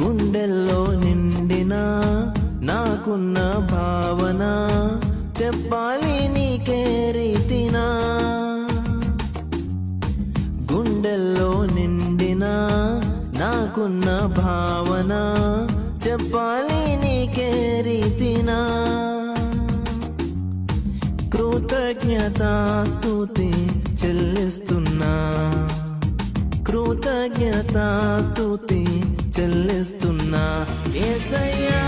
గుండెల్లో నిండిన నాకున్న భావన చెప్పాలి నీకే రీతినా. గుండెల్లో నిండిన నాకున్న భావన చెప్పాలి నీకే రీతినా. కృతజ్ఞతాస్తుతి చెల్లిస్తున్నా, కృతజ్ఞతాస్తుతి చెల్లిస్తున్నా యేసయ్యా.